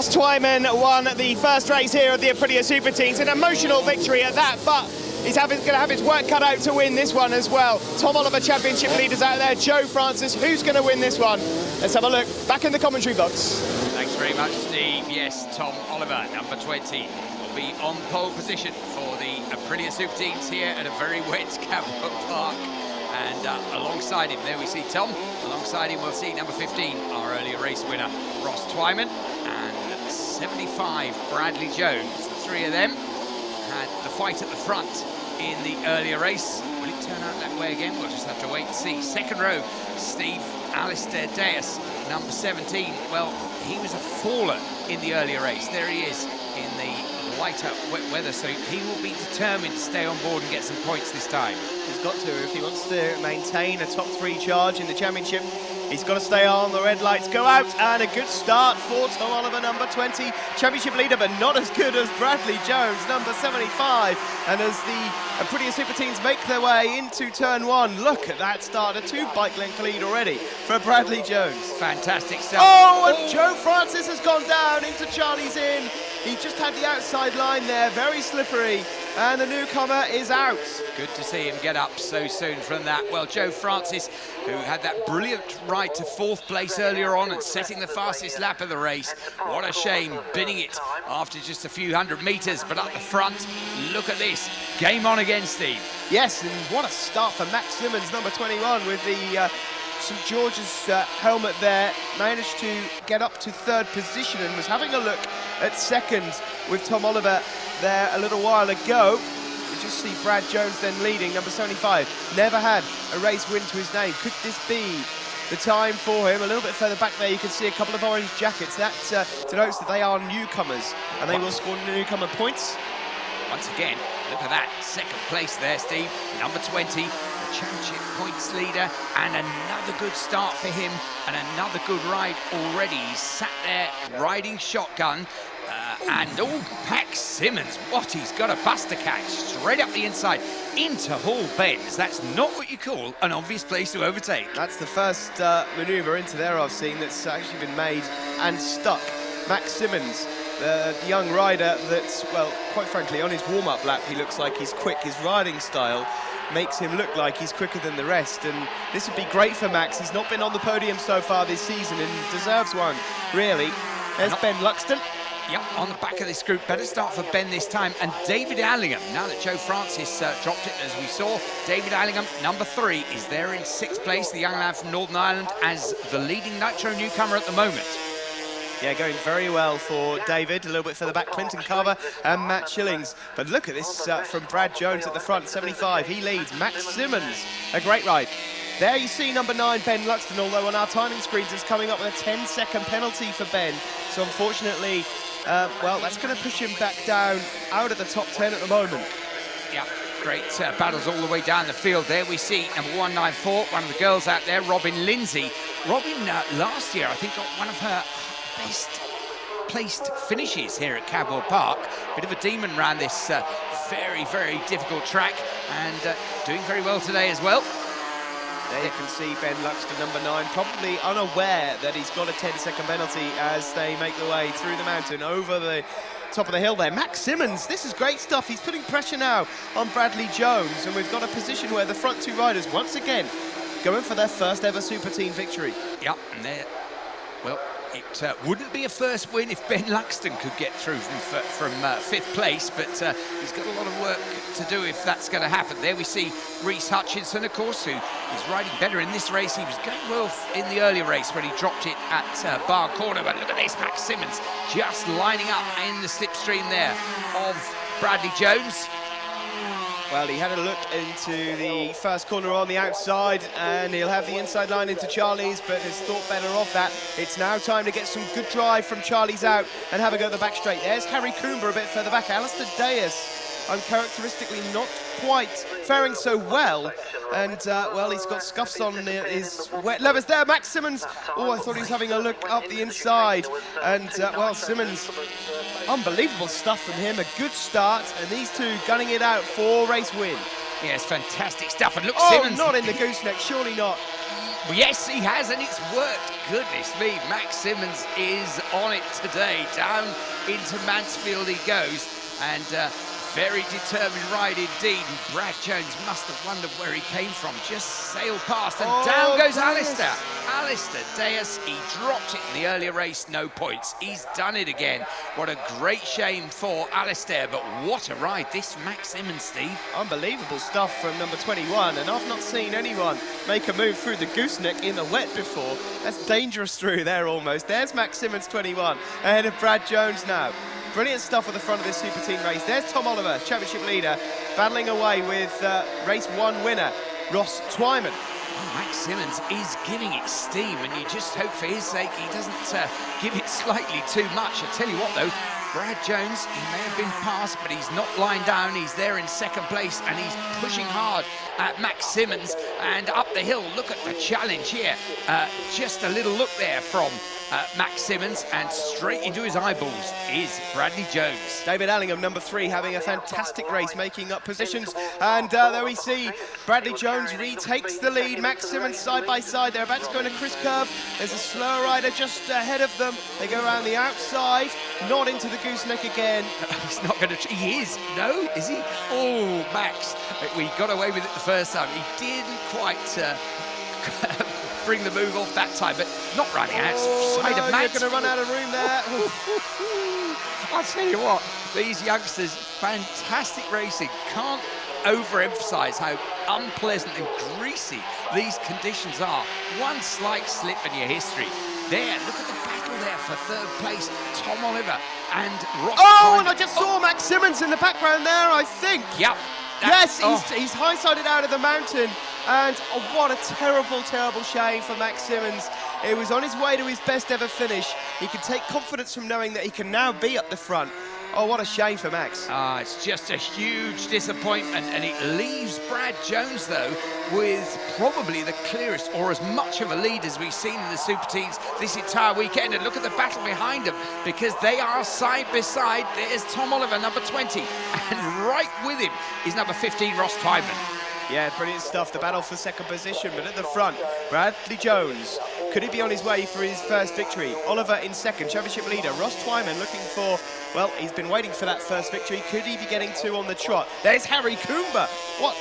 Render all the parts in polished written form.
Ross Twyman won the first race here of the Aprilia Super Teams. An emotional victory at that, but he's going to have his work cut out to win this one as well. Tom Oliver, championship leaders out there. Joe Francis, who's going to win this one? Let's have a look back in the commentary box. Thanks very much, Steve. Yes, Tom Oliver, number 20, will be on pole position for the Aprilia Super Teams here at a very wet Cabot Park. And alongside him, there we see Tom. Alongside him, we'll see number 15, our earlier race winner, Ross Twyman, and 75, Bradley Jones. The three of them had the fight at the front in the earlier race. Will it turn out that way again? We'll just have to wait and see. Second row, Steve, Alistair Deas, number 17. Well, he was a faller in the earlier race. There he is in the lighter wet weather, so he will be determined to stay on board and get some points this time. He's got to, if he wants to maintain a top 3 charge in the championship. He's got to stay on, the red lights go out, and a good start for Tom Oliver, number 20, championship leader, but not as good as Bradley Jones, number 75. And as the Aprilia Super Teams make their way into turn 1, look at that start, a 2-bike length lead already for Bradley Jones. Fantastic stuff. Oh, and Joe Francis has gone down into Charlie's Inn. He just had the outside line there, very slippery, and the newcomer is out. Good to see him get up so soon from that. Well, Joe Francis, who had that brilliant ride to 4th place earlier on and setting the fastest lap of the race. What a shame, binning it after just a few hundred metres, but up the front, look at this. Game on again, Steve. Yes, and what a start for Max Simmons, number 21, with the St George's helmet there. Managed to get up to 3rd position and was having a look at 2nd with Tom Oliver there a little while ago. We just see Brad Jones then leading, number 75. Never had a race win to his name. Could this be the time for him? A little bit further back there, you can see a couple of orange jackets. That denotes that they are newcomers, and they will score newcomer points. Once again, look at that. 2nd place there, Steve. Number 20. Championship points leader, and another good start for him, and another good ride already. He's sat there riding shotgun, and Max Simmons, what, he's got a buster catch straight up the inside into Hall Bends. That's not what you call an obvious place to overtake. That's the first manoeuvre into there I've seen that's actually been made and stuck. Max Simmons, the young rider that's, well, quite frankly, on his warm-up lap, he looks like he's quick. His riding style makes him look like he's quicker than the rest, and this would be great for Max. He's not been on the podium so far this season and deserves one, really. There's Ben Luxton. Yep, on the back of this group. Better start for Ben this time. And David Allingham, now that Joe Francis dropped it, as we saw, David Allingham, number 3, is there in 6th place, the young lad from Northern Ireland, as the leading Nitro newcomer at the moment. Yeah, going very well for David. A little bit further back, Clinton Carver and Matt Schillings. But look at this from Brad Jones at the front, 75. He leads. Max Simmons, a great ride. There you see number 9, Ben Luxton, although on our timing screens it's coming up with a 10-second penalty for Ben. So unfortunately, well, that's going to push him back down out of the top 10 at the moment. Yeah. Great battles all the way down the field there. We see number 194, one of the girls out there, Robin Lindsay. Robin, last year, I think, got one of her best placed finishes here at Cabot Park. Bit of a demon around this very, very difficult track, and doing very well today as well. There you can see Ben Luxton, number 9, probably unaware that he's got a 10-second penalty as they make their way through the mountain over the top of the hill there. Max Simmons, this is great stuff. He's putting pressure now on Bradley Jones, and we've got a position where the front 2 riders, once again, going for their first ever Super Team victory. Yep, and there, well, it wouldn't be a first win if Ben Luxton could get through from 5th place, but he's got a lot of work to do if that's going to happen. There we see Reese Hutchinson, of course, who is riding better in this race. He was going well in the earlier race when he dropped it at Bar Corner, but look at this, Max Simmons just lining up in the slipstream there of Bradley Jones. Well, he had a look into the first corner on the outside, and he'll have the inside line into Charlie's, but has thought better of that. It's now time to get some good drive from Charlie's out and have a go at the back straight. There's Harry Coomber a bit further back. Alistair Deas, uncharacteristically not quite faring so well, and well, he's got scuffs on his wet levers there. Max Simmons, oh, I thought he was having a look up the inside, and well, Simmons, unbelievable stuff from him, a good start, and these two gunning it out for race win. Yes, fantastic stuff, and look, oh, Simmons. Not in the gooseneck, surely not. Yes, he has, and it's worked. Goodness me, Max Simmons is on it today. Down into Mansfield he goes, and very determined ride indeed. And Brad Jones must have wondered where he came from. Just sailed past, and down goes Alistair. Alistair Deus, he dropped it in the earlier race, no points. He's done it again. What a great shame for Alistair, but what a ride this Max Simmons, Steve. Unbelievable stuff from number 21, and I've not seen anyone make a move through the gooseneck in the wet before. That's dangerous through there almost. There's Max Simmons 21, ahead of Brad Jones now. Brilliant stuff at the front of this Super Team race. There's Tom Oliver, championship leader, battling away with race 1 winner, Ross Twyman. Oh, Max Simmons is giving it steam, and you just hope for his sake he doesn't give it slightly too much. I tell you what though, Brad Jones, he may have been passed, but he's not lying down. He's there in second place, and he's pushing hard at Max Simmons. And up the hill, look at the challenge here. Just a little look there from Max Simmons, and straight into his eyeballs is Bradley Jones. David Allingham, number 3, having a fantastic race, making up positions. And there we see Bradley Jones retakes the lead. Max Simmons side by side. They're about to go in a crisp curve. There's a slow rider just ahead of them. They go around the outside, not into the gooseneck again. He's not going to. He is. No, is he? Oh, Max. We got away with it the first time. He didn't quite bring the move off that time, but not running out. Side of Max. You're going to run out of room there. I'll tell you what, these youngsters, fantastic racing. Can't overemphasize how unpleasant and greasy these conditions are. One slight slip in your history. There, look at the battle there for third place. Tom Oliver and Ross. Oh, and I just saw Max Simmons in the background there, I think. Yep. Yes, he's high-sided out of the mountain, and what a terrible, terrible shame for Max Simmons. He was on his way to his best ever finish. He can take confidence from knowing that he can now be up the front. Oh, what a shame for Max. It's just a huge disappointment, and it leaves Brad Jones, though, with probably the clearest or as much of a lead as we've seen in the Super Teams this entire weekend. And look at the battle behind them, because they are side by side. There's Tom Oliver, number 20, and right with him is number 15, Ross Twyman. Yeah, brilliant stuff. The battle for second position, but at the front, Bradley Jones. Could he be on his way for his first victory? Oliver in second, championship leader. Ross Twyman looking for, well, he's been waiting for that first victory. Could he be getting 2 on the trot? There's Harry Coomber. What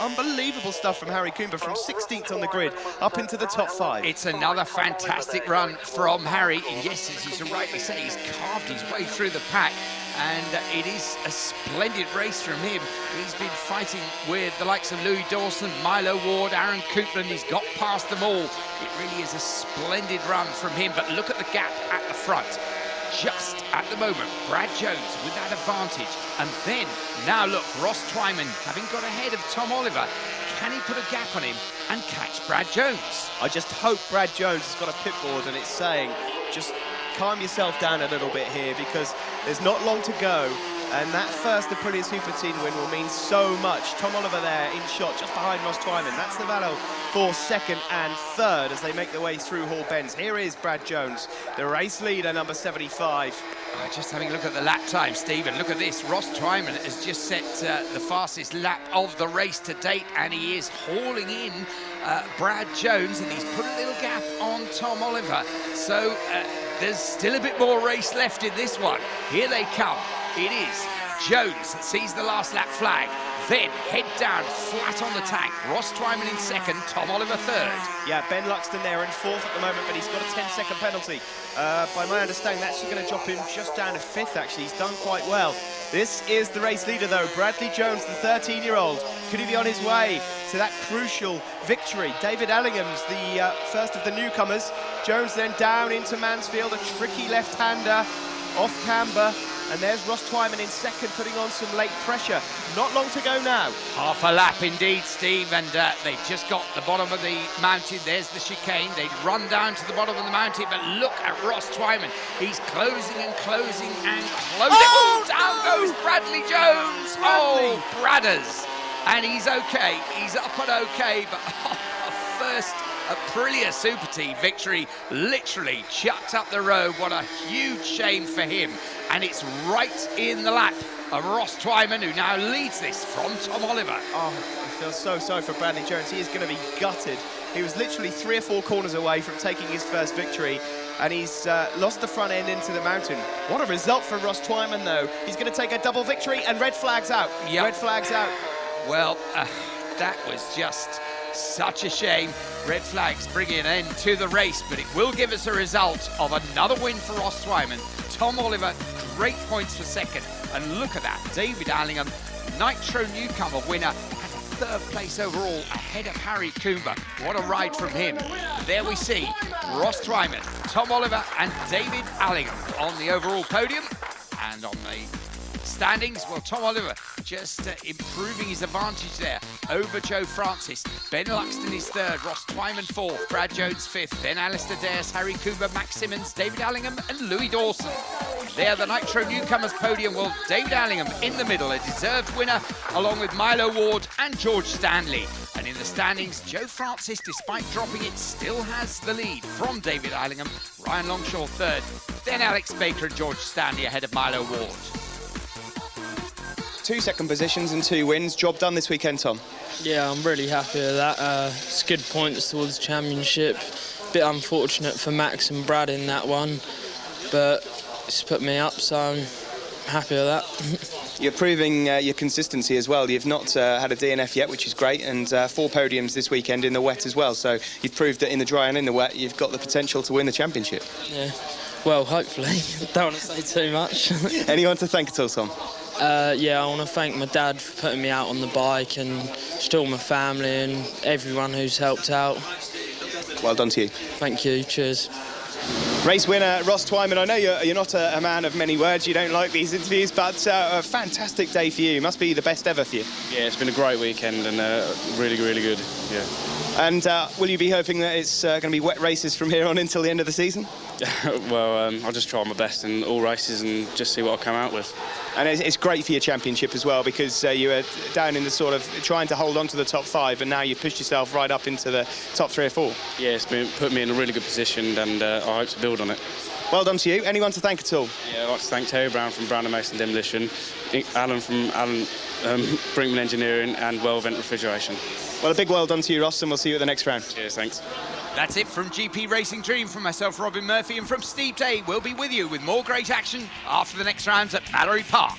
unbelievable stuff from Harry Coomber, from 16th on the grid up into the top 5. It's another fantastic run from Harry. And yes, as you so rightly say, he's carved his way through the pack. And it is a splendid race from him. He's been fighting with the likes of Louis Dawson, Milo Ward, Aaron Coupland. He's got past them all. It really is a splendid run from him. But look at the gap at the front. Just at the moment, Brad Jones with that advantage. And then, now look, Ross Twyman having got ahead of Tom Oliver. Can he put a gap on him and catch Brad Jones? I just hope Brad Jones has got a pit board and it's saying, just calm yourself down a little bit here, because there's not long to go, and that first Aprilia Super Team win will mean so much. Tom Oliver there in shot just behind Ross Twyman. That's the battle for second and third as they make their way through Hall Bends. Here is Brad Jones, the race leader, number 75. Just having a look at the lap time, Stephen. Look at this. Ross Twyman has just set the fastest lap of the race to date, and he is hauling in Brad Jones, and he's put a little gap on Tom Oliver. So there's still a bit more race left in this one. Here they come. It is Jones that sees the last lap flag. Then head down, flat on the tank. Ross Twyman in second, Tom Oliver third. Yeah, Ben Luxton there in fourth at the moment, but he's got a 10-second penalty. By my understanding, that's going to drop him just down to fifth, actually. He's done quite well. This is the race leader, though, Bradley Jones, the 13-year-old. Could he be on his way to that crucial victory? David Allingham's the first of the newcomers. Jones then down into Mansfield, a tricky left-hander off camber. And there's Ross Twyman in second, putting on some late pressure. Not long to go now. Half a lap indeed, Steve, and they've just got the bottom of the mountain. There's the chicane. They'd run down to the bottom of the mountain, but look at Ross Twyman. He's closing and closing and closing. Oh, down goes Bradley Jones. Bradley. Oh, Bradders. And he's okay. He's up and okay, but a first Aprilia Super Team victory, literally chucked up the road. What a huge shame for him. And it's right in the lap of Ross Twyman, who now leads this from Tom Oliver. Oh, I feel so sorry for Bradley Jones. He is going to be gutted. He was literally 3 or 4 corners away from taking his first victory, and he's lost the front end into the mountain. What a result for Ross Twyman, though. He's going to take a double victory, and red flags out. Yep. Red flags out. Well, that was just such a shame. Red flags bring an end to the race, but it will give us a result of another win for Ross Twyman. Tom Oliver, great points for second. And look at that, David Allingham, Nitro Newcomer winner, and a 3rd place overall ahead of Harry Coomber. What a ride from him. There we see Ross Twyman, Tom Oliver and David Allingham on the overall podium. And on the standings, well, Tom Oliver just improving his advantage there over Joe Francis. Ben Luxton is 3rd, Ross Twyman 4th, Brad Jones 5th, then Alistair Dares, Harry Coomber, Max Simmons, David Allingham and Louis Dawson. There, the Nitro Newcomers podium, well, David Allingham in the middle, a deserved winner, along with Milo Ward and George Stanley. And in the standings, Joe Francis, despite dropping it, still has the lead from David Allingham, Ryan Longshaw 3rd, then Alex Baker and George Stanley ahead of Milo Ward. 2 second positions and 2 wins. Job done this weekend, Tom. Yeah, I'm really happy with that. It's good points towards the championship. Bit unfortunate for Max and Brad in that one, but it's put me up, so I'm happy with that. You're proving your consistency as well. You've not had a DNF yet, which is great, and 4 podiums this weekend in the wet as well. So you've proved that in the dry and in the wet, you've got the potential to win the championship. Yeah, well, hopefully. Don't want to say too much. Anyone to thank at all, Tom? Yeah, I want to thank my dad for putting me out on the bike, and still my family and everyone who's helped out. Well done to you. Thank you, cheers. Race winner Ross Twyman, I know you're not a man of many words, you don't like these interviews, but a fantastic day for you. Must be the best ever for you. Yeah, it's been a great weekend and really, really good, yeah. And will you be hoping that it's going to be wet races from here on until the end of the season? Well, I'll just try my best in all races and just see what I'll come out with. And it's great for your championship as well, because you were down in the sort of trying to hold on to the top 5, and now you've pushed yourself right up into the top 3 or 4. Yeah, it's put me in a really good position, and I hope to build on it. Well done to you. Anyone to thank at all? Yeah, I'd like to thank Terry Brown from Brown & Mason Demolition, Alan from Brinkman Engineering and Well Vent Refrigeration. Well, a big well done to you, Ross, and we'll see you at the next round. Cheers, thanks. That's it from GP Racing Dream, from myself, Robin Murphy, and from Steve Day. We'll be with you with more great action after the next rounds at Battery Park.